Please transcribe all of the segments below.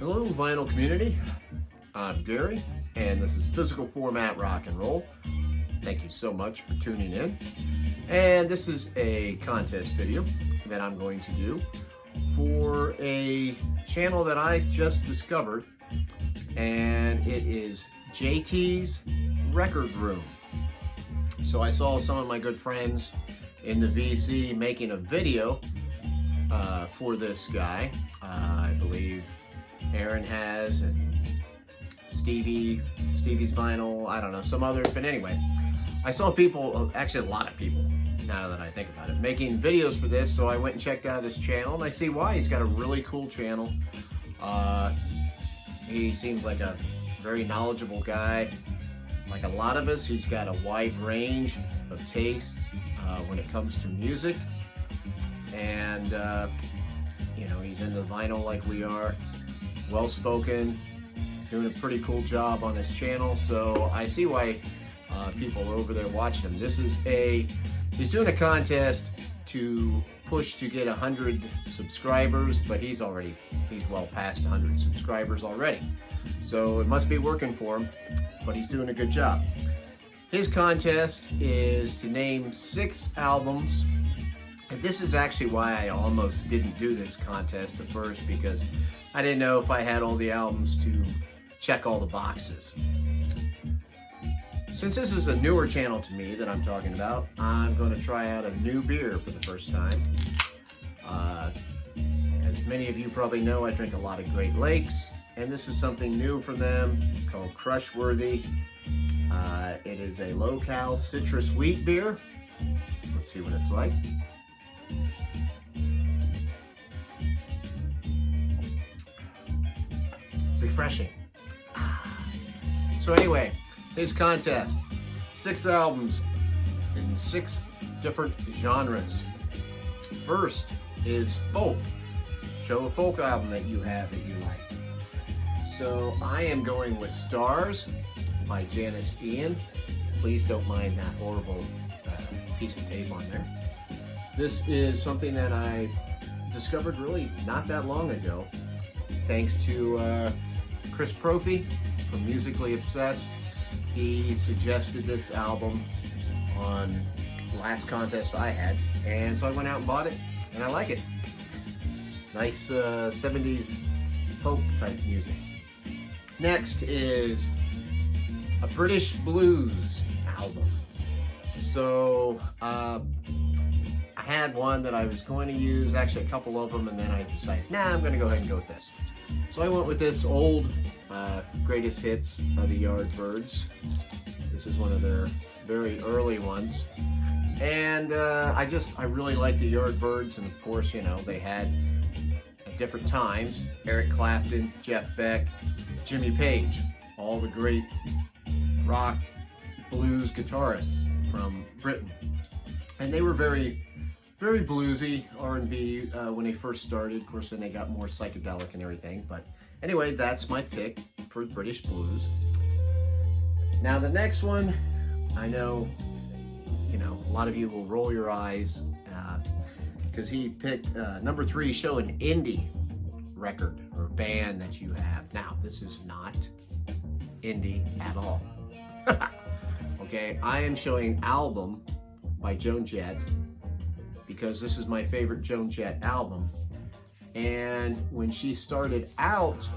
Hello, vinyl community. I'm Gary, and this is Physical Format Rock and Roll. Thank you so much for tuning in. And this is a contest video that I'm going to do for a channel that I just discovered, and it is JT's Record Room. So I saw some of my good friends in the VC making a video for this guy. I believe Aaron has, and Stevie's Vinyl, I don't know, some others, but anyway, I saw people, actually a lot of people, now that I think about it, making videos for this, so I went and checked out his channel, and I see why. He's got a really cool channel. He seems like a very knowledgeable guy. Like a lot of us, he's got a wide range of taste when it comes to music, and you know, he's into vinyl like we are, well-spoken, doing a pretty cool job on his channel, so I see why people are over there watching him. He's doing a contest to push to get 100 subscribers, but he's well past 100 subscribers already, so it must be working for him, but he's doing a good job. His contest is to name 6 albums, and this is actually why I almost didn't do this contest at first, because I didn't know if I had all the albums to check all the boxes. Since this is a newer channel to me that I'm talking about, I'm going to try out a new beer for the first time. As many of you probably know, I drink a lot of Great Lakes, and this is something new for them. It's called Crushworthy. It is a low-cal citrus wheat beer. Let's see what it's like. Refreshing. So anyway, his contest, 6 albums in 6 different genres. First is folk. Show a folk album that you have that you like. So I am going with Stars by Janice Ian. Please don't mind that horrible piece of tape on there. This is something that I discovered really not that long ago, thanks to Chris Profi from Musically Obsessed. He suggested this album on the last contest I had, and so I went out and bought it, and I like it. Nice 70s folk type music. Next is a British blues album. So I had one that I was going to use, actually a couple of them, and then I decided, nah, I'm going to go ahead and go with this. So I went with this old greatest hits of the Yardbirds. This is one of their very early ones, and I really like the Yardbirds, and of course, you know, they had at different times Eric Clapton, Jeff Beck, Jimmy Page, all the great rock blues guitarists from Britain, and they were very bluesy R&B when they first started. Of course, then they got more psychedelic and everything. But anyway, that's my pick for British blues. Now the next one, I know, you know, a lot of you will roll your eyes because he picked number 3, show an indie record or band that you have. Now, this is not indie at all. Okay, I am showing album by Joan Jett, because this is my favorite Joan Jett album. And when she started out,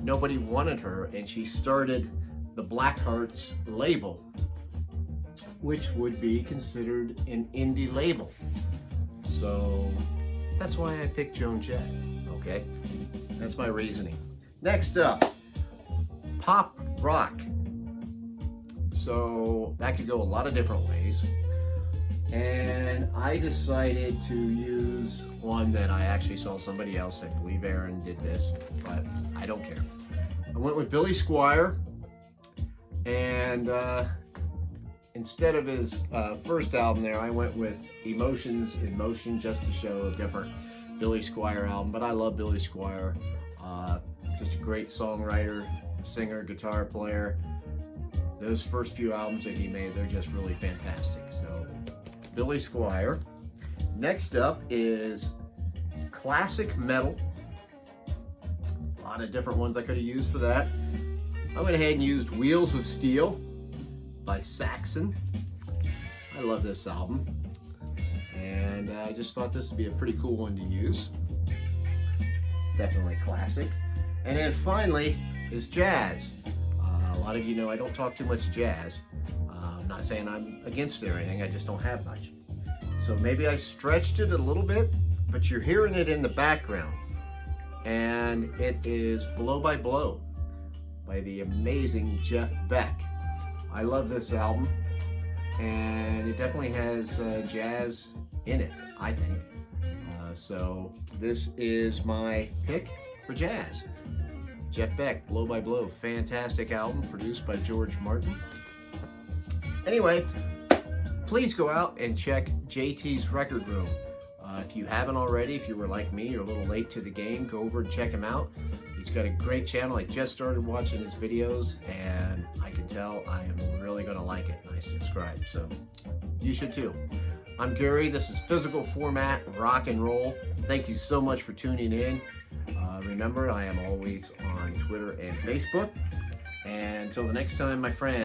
nobody wanted her, and she started the Blackhearts label, which would be considered an indie label. So that's why I picked Joan Jett, okay? That's my reasoning. Next up, pop rock. So that could go a lot of different ways. And I decided to use one that I actually saw somebody else, I believe Aaron did this, but I don't care. I went with Billy Squier, and instead of his first album there, I went with Emotions in Motion, just to show a different Billy Squier album. But I love Billy Squier, just a great songwriter, singer, guitar player. Those first few albums that he made, they're just really fantastic. So Billy Squier. Next up is classic metal lot of different ones I could have used for that. I went ahead and used Wheels of Steel by Saxon. I love this album, and I just thought this would be a pretty cool one to use. Definitely classic. And then finally is jazz. A lot of you know I don't talk too much jazz. I'm not saying I'm against it or anything, I just don't have much. So maybe I stretched it a little bit, but you're hearing it in the background. And it is Blow by Blow by the amazing Jeff Beck. I love this album, and it definitely has jazz in it, I think. So this is my pick for jazz. Jeff Beck, Blow by Blow, fantastic album produced by George Martin. Anyway, please go out and check JT's Record Room. If you haven't already, if you were like me, you're a little late to the game, go over and check him out. He's got a great channel. I just started watching his videos, and I can tell I am really going to like it. I subscribe, so you should too. I'm Gary. This is Physical Format Rock and Roll. Thank you so much for tuning in. Remember, I am always on Twitter and Facebook. And until the next time, my friends.